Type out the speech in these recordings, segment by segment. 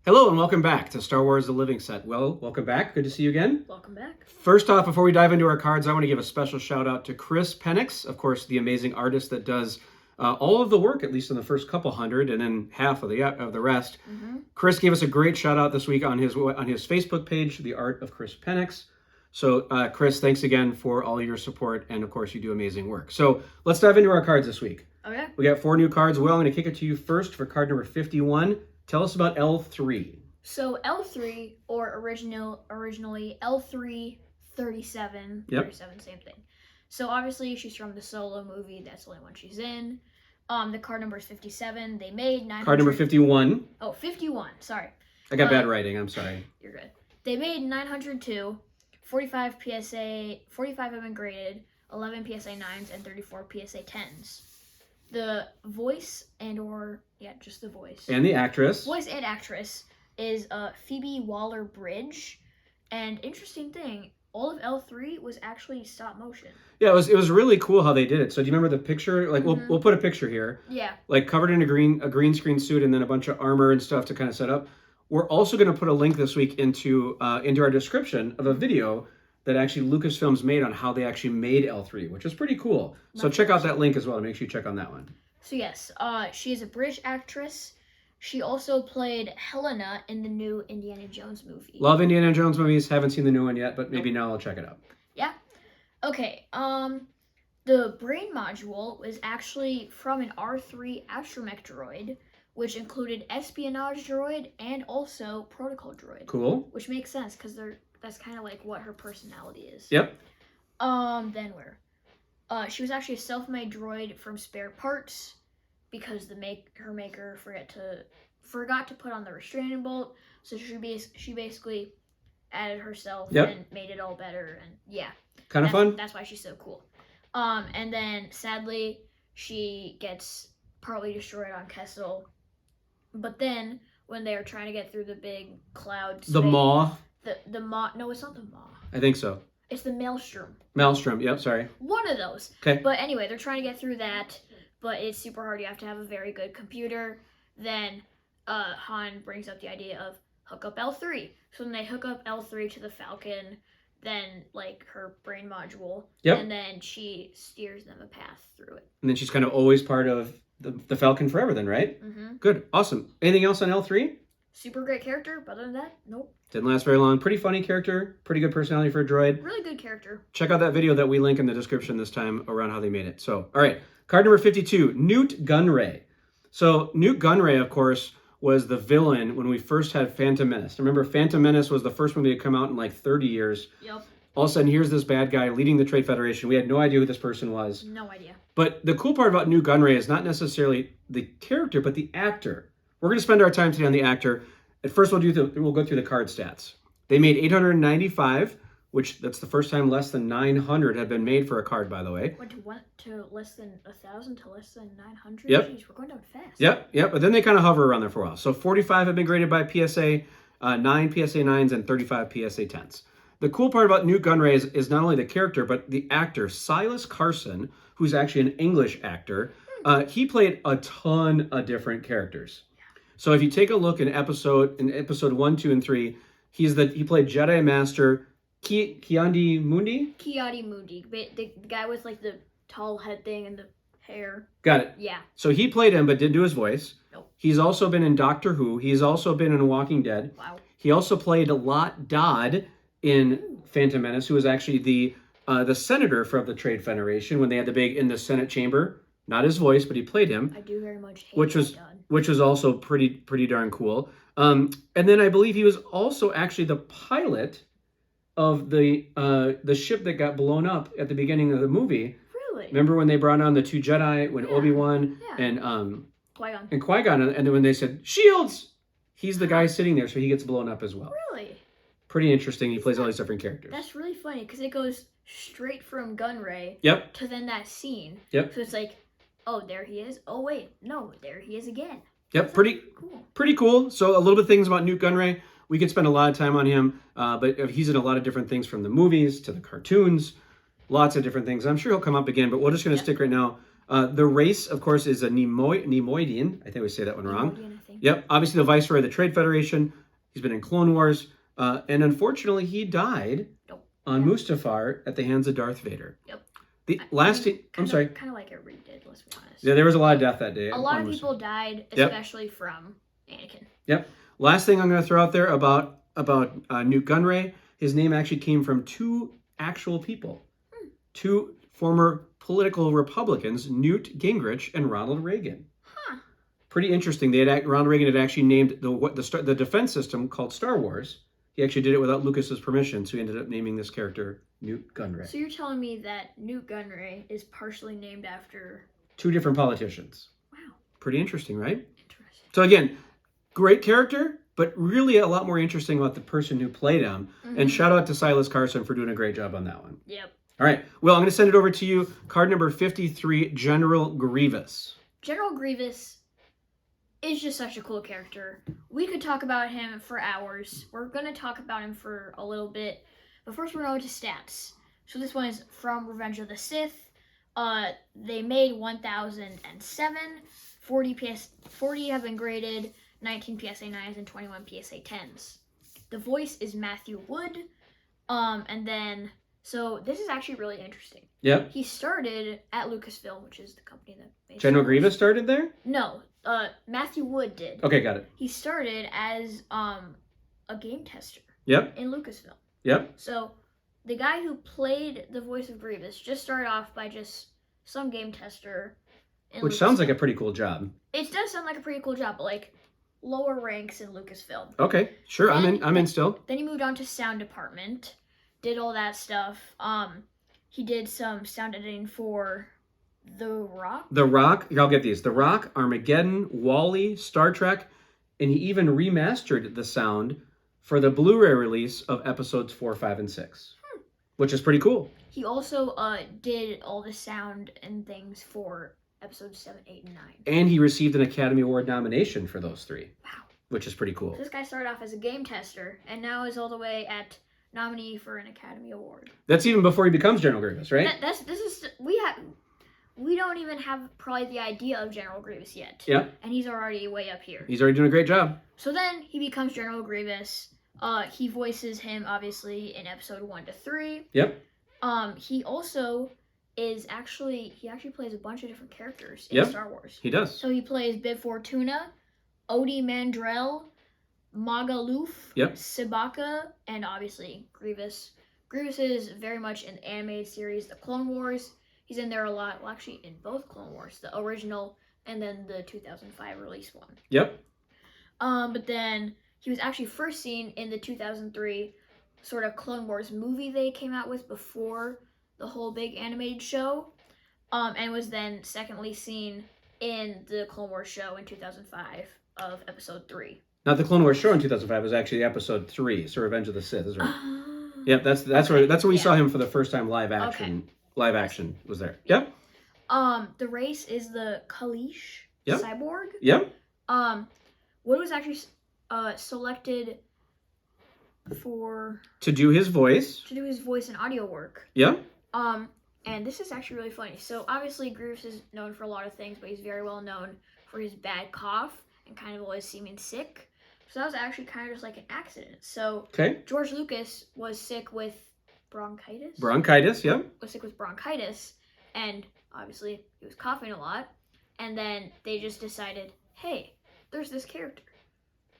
Hello and welcome back to Star Wars The Living Set. Well, welcome back. Good to see you again. Welcome back. First off, before we dive into our cards, I want to give a special shout out to Chris Penix, of course, the amazing artist that does all of the work, at least in the first couple hundred, and then half of the rest. Chris gave us a great shout out this week on his Facebook page, The Art of Chris Penix. So, Chris, thanks again for all your support, and of course, you do amazing work. So, let's dive into our cards this week. Okay. We got 4 new cards. Will, I'm going to kick it to you first for card number 51. Tell us about L3. So L3, or originally L3-37, 37, same thing. So obviously she's from the Solo movie. That's the only one she's in. The card number is 57. They made 900... Card number 51. Oh, 51. Sorry. I got bad writing. I'm sorry. You're good. They made 902, 45 PSA, 45 have been graded, 11 PSA 9s, and 34 PSA 10s. The voice just the voice. And the actress. Voice and actress is Phoebe Waller-Bridge. And interesting thing, all of L3 was actually stop motion. Yeah, it was really cool how they did it. So do you remember the picture? Like we'll put a picture here. Yeah. Like covered in a green screen suit and then a bunch of armor and stuff to kind of set up. We're also going to put a link this week into our description of a video that actually Lucasfilms made on how they actually made L3, which is pretty cool. So check out that link as well. Make sure you check on that one. So yes, she is a British actress. She also played Helena in the new Indiana Jones movie. Love Indiana Jones movies. Haven't seen the new one yet, but maybe now I'll check it out. Yeah. Okay. The brain module was actually from an R3 astromech droid, which included espionage droid and also protocol droid. Cool. Which makes sense because that's kind of like what her personality is. Yep. Then where? She was actually a self-made droid from spare parts because her maker forgot to put on the restraining bolt, so she basically added herself and made it all better, and yeah. Kind of fun. That's why she's so cool. And then sadly she gets partly destroyed on Kessel, but then when they were trying to get through the big cloud, the Maw. The Maw. No, it's not the Maw. I think so. It's the Maelstrom. Maelstrom, yep, sorry. One of those. Okay. But anyway, they're trying to get through that, but it's super hard. You have to have a very good computer. Then Han brings up the idea of hook up L3. So when they hook up L3 to the Falcon, then like her brain module, and then she steers them a path through it. And then she's kind of always part of the Falcon forever then, right? Mm-hmm. Good, awesome. Anything else on L3? Super great character, but other than that, nope. Didn't last very long. Pretty funny character. Pretty good personality for a droid. Really good character. Check out that video that we link in the description this time around how they made it. So, all right. Card number 52, Nute Gunray. So, Nute Gunray, of course, was the villain when we first had Phantom Menace. Remember, Phantom Menace was the first movie to come out in like 30 years. Yep. All of a sudden, here's this bad guy leading the Trade Federation. We had no idea who this person was. No idea. But the cool part about Nute Gunray is not necessarily the character, but the actor. We're going to spend our time today on the actor. At first, we'll go through the card stats. They made 895, which that's the first time less than 900 had been made for a card, by the way. Went to less than 1,000 to less than 900? Yep. Jeez, we're going down fast. Yep. But then they kind of hover around there for a while. So 45 have been graded by PSA, 9 PSA 9s, and 35 PSA 10s. The cool part about Nute Gunray is not only the character, but the actor, Silas Carson, who's actually an English actor. He played a ton of different characters. So if you take a look in episode 1, 2, and 3, he played Jedi Master Ki-Adi-Mundi? Ki-Adi-Mundi, the guy with like the tall head thing and the hair. Got it. Yeah. So he played him, but didn't do his voice. Nope. He's also been in Doctor Who. He's also been in Walking Dead. Wow. He also played Lot Dodd in Phantom Menace, who was actually the senator from the Trade Federation when they had the big in the Senate chamber. Not his voice, but he played him. I do very much hate which was also pretty darn cool. And then I believe he was also actually the pilot of the ship that got blown up at the beginning of the movie. Really? Remember when they brought on the 2 Jedi, when Obi-Wan and Qui-Gon, and then when they said shields, he's the guy sitting there, so he gets blown up as well. Really? Pretty interesting. He plays all these different characters. That's really funny because it goes straight from Gunray to then that scene. Yep. So it's like, oh, there he is. Oh, wait. No, there he is again. Yep, pretty cool. So a little bit of things about Nute Gunray. We could spend a lot of time on him, but he's in a lot of different things from the movies to the cartoons, lots of different things. I'm sure he'll come up again, but we're just going to stick right now. The race, of course, is a Nemoidian. I think we say that one wrong. Yep. Obviously, the Viceroy of the Trade Federation. He's been in Clone Wars. And unfortunately, he died on Mustafar at the hands of Darth Vader. Yep. The last... I'm sorry. Kind of like it really did, let's be honest. Yeah, there was a lot of death that day. A lot of people died, especially from Anakin. Yep. Last thing I'm going to throw out there about Nute Gunray, his name actually came from two actual people. Two former political Republicans, Nute Gingrich and Ronald Reagan. Huh. Pretty interesting. Ronald Reagan had actually named the defense system called Star Wars. He actually did it without Lucas's permission, so he ended up naming this character Nute Gunray. So you're telling me that Nute Gunray is partially named after... Two different politicians. Wow. Pretty interesting, right? Interesting. So again, great character, but really a lot more interesting about the person who played him. Mm-hmm. And shout out to Silas Carson for doing a great job on that one. Yep. All right. Well, I'm going to send it over to you. Card number 53, General Grievous. General Grievous is just such a cool character. We could talk about him for hours. We're going to talk about him for a little bit. But first, we're going to stats. So this one is from Revenge of the Sith. They made 1,007. 40 have been graded. 19 PSA 9s and 21 PSA 10s. The voice is Matthew Wood. And then... So this is actually really interesting. Yep. He started at Lucasfilm, which is the company that made General Grievous started there? No, Matthew Wood did. Okay, got it. He started as a game tester. Yep. In Lucasfilm. Yep. So the guy who played the voice of Grievous just started off by just some game tester. Which sounds like a pretty cool job. It does sound like a pretty cool job, but like lower ranks in Lucasfilm. Okay, sure. I'm in still. Then he moved on to sound department. Did all that stuff. He did some sound editing for The Rock. The Rock. I'll get these. The Rock, Armageddon, WALL-E, Star Trek, and he even remastered the sound for the Blu-ray release of episodes 4, 5, and 6, which is pretty cool. He also did all the sound and things for episodes 7, 8, and 9. And he received an Academy Award nomination for those 3. Wow. Which is pretty cool. This guy started off as a game tester and now is all the way at nominee for an Academy Award. That's even before he becomes General Grievous, right? We don't even have probably the idea of General Grievous yet. Yeah. And he's already way up here. He's already doing a great job. So then he becomes General Grievous. He voices him obviously in episode 1 to 3. Yep. He also is actually plays a bunch of different characters in Star Wars. He does. So he plays Bib Fortuna, Odie Mandrell, Magaluf, Sibaka, and obviously Grievous. Grievous is very much in the animated series, The Clone Wars. He's in there a lot. Well, actually, in both Clone Wars, the original and then the 2005 release one. Yep. But then he was actually first seen in the 2003 sort of Clone Wars movie they came out with before the whole big animated show, and was then secondly seen in the Clone Wars show in 2005 of episode 3. Not the Clone Wars show in 2005. It was actually episode 3, so Revenge of the Sith. Is right. Yep, that's where we saw him for the first time live action. Okay. Live action was there. Yep. The race is the Kalish cyborg. Yep. What was actually selected to do his voice. To do his voice and audio work. Yep. And this is actually really funny. So obviously Grievous is known for a lot of things, but he's very well known for his bad cough and kind of always seeming sick. So that was actually kind of just like an accident. So George Lucas was sick with bronchitis. Bronchitis, yep. Was sick with bronchitis, and obviously he was coughing a lot. And then they just decided, hey, there's this character.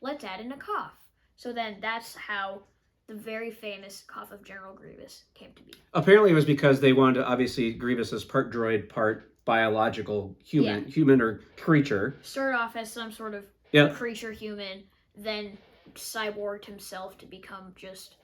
Let's add in a cough. So then that's how the very famous cough of General Grievous came to be. Apparently it was because they wanted to, obviously, Grievous is part droid, part biological human or creature. Started off as some sort of creature human, then cyborged himself to become just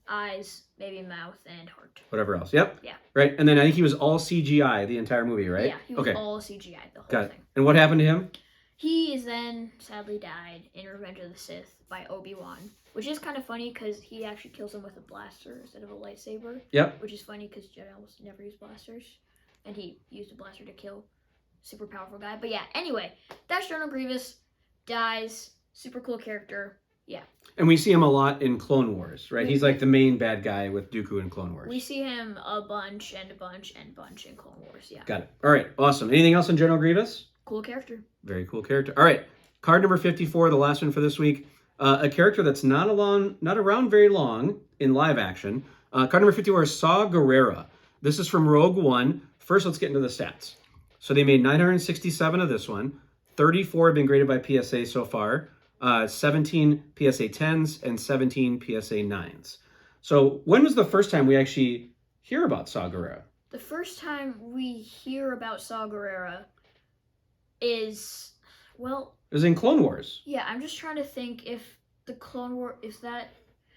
eyes, maybe mouth, and heart. Whatever else. Yep. Yeah. Right. And then I think he was all CGI the entire movie, right? Yeah, he was all CGI the whole thing. And what happened to him? He is then sadly died in Revenge of the Sith by Obi-Wan, which is kind of funny because he actually kills him with a blaster instead of a lightsaber. Yep. Which is funny because Jedi almost never use blasters, and he used a blaster to kill a super powerful guy. But yeah, anyway, that's General Grievous. Dies. Super cool character. Yeah. And we see him a lot in Clone Wars, right? He's like the main bad guy with Dooku in Clone Wars. We see him a bunch and a bunch and bunch in Clone Wars, yeah. Got it. All right, awesome. Anything else on General Grievous? Cool character. Very cool character. All right, Card number 54, the last one for this week. A character that's not around very long in live action. Card number 54 is Saw Gerrera. This is from Rogue One. First, let's get into the stats. So they made 967 of this one. 34 have been graded by PSA so far. 17 PSA 10s and 17 PSA 9s. So when was the first time we actually hear about Saw Gerrera? The first time we hear about Saw Gerrera is, well... It was in Clone Wars. Yeah, I'm just trying to think if the Clone War... Is that...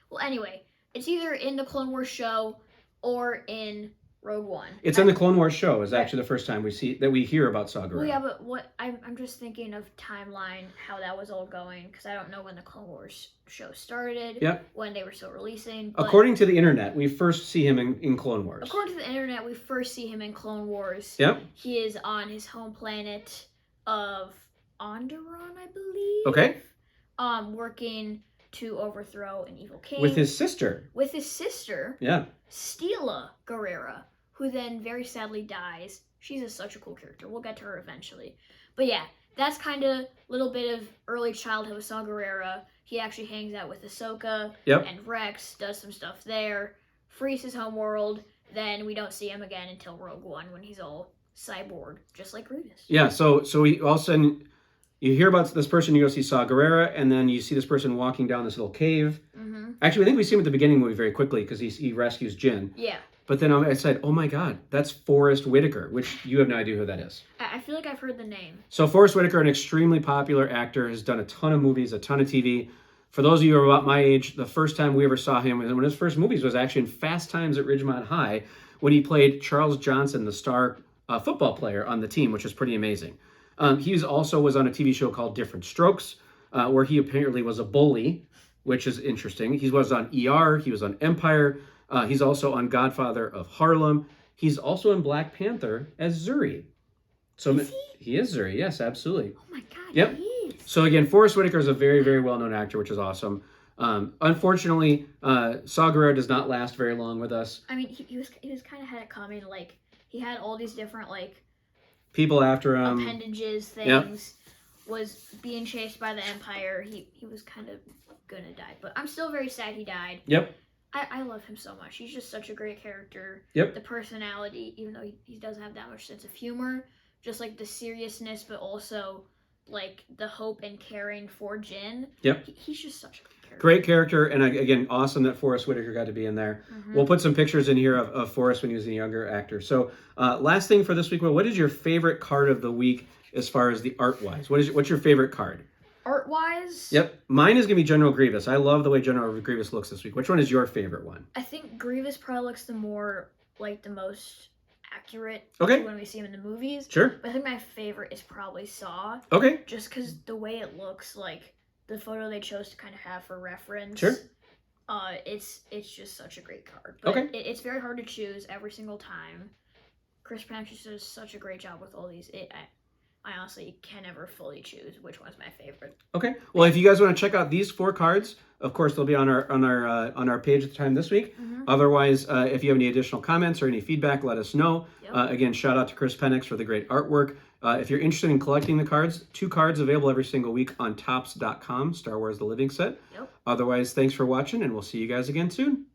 Well, anyway, it's either in the Clone Wars show or in Rogue One. It's in the Clone Wars show. Is actually the first time we hear about Saw Gerrera. Well, yeah, but what I'm just thinking of timeline, how that was all going, because I don't know when the Clone Wars show started. Yep. When they were still releasing. But according to the internet, we first see him in Clone Wars. According to the internet, we first see him in Clone Wars. Yep. He is on his home planet of Onderon, I believe. Okay. Working to overthrow an evil king. With his sister. With his sister. Yeah. Stella Gerrera, who then very sadly dies. She's such a cool character. We'll get to her eventually. But yeah, that's kind of a little bit of early childhood with Saw Gerrera. He actually hangs out with Ahsoka and Rex, does some stuff there, frees his homeworld. Then we don't see him again until Rogue One when he's all cyborg, just like Grievous. Yeah, so we all of a sudden... You hear about this person, you go see Saw Gerrera, and then you see this person walking down this little cave. Mm-hmm. Actually, I think we see him at the beginning of the movie very quickly because he rescues Jin. Yeah. But then I said, oh my god, that's Forrest Whitaker, which you have no idea who that is. I feel like I've heard the name. So Forrest Whitaker, an extremely popular actor, has done a ton of movies, a ton of TV. For those of you who are about my age, the first time we ever saw him, one of his first movies was actually in Fast Times at Ridgemont High, when he played Charles Johnson, the star football player on the team, which was pretty amazing. He also was on a TV show called Different Strokes, where he apparently was a bully, which is interesting. He was on ER. He was on Empire. He's also on Godfather of Harlem. He's also in Black Panther as Zuri. So is he is Zuri, yes, absolutely. Oh my god, yep. He is. So again, Forrest Whitaker is a very, very well-known actor, which is awesome. Unfortunately, Saw Gerrera does not last very long with us. I mean, he was kind of had it coming. Like, he had all these different, like, people after him. Appendages, things, was being chased by the Empire. He was kind of gonna die. But I'm still very sad he died. Yep. I love him so much. He's just such a great character. Yep. The personality, even though he doesn't have that much sense of humor, just like the seriousness, but also like the hope and caring for Jin. Yep. He's just such a good character. Great character, and again, awesome that Forrest Whitaker got to be in there. Mm-hmm. We'll put some pictures in here of Forrest when he was a younger actor. So last thing for this week, what is your favorite card of the week as far as the art-wise? What's your favorite card? Art-wise? Yep. Mine is going to be General Grievous. I love the way General Grievous looks this week. Which one is your favorite one? I think Grievous probably looks the most accurate when we see him in the movies. Sure. But I think my favorite is probably Saw. Okay. Just because the way it looks, like the photo they chose to kind of have for reference. Sure. It's just such a great card. But okay. It's very hard to choose every single time. Chris Pratt does such a great job with all these. I honestly can never fully choose which one's my favorite. Okay. Well, if you guys want to check out these 4 cards, of course they'll be on our page at the time this week. Mm-hmm. Otherwise, if you have any additional comments or any feedback, let us know. Yep. Again, shout out to Chris Penix for the great artwork. If you're interested in collecting the cards, 2 cards available every single week on Topps.com, Star Wars: The Living Set. Yep. Otherwise, thanks for watching, and we'll see you guys again soon.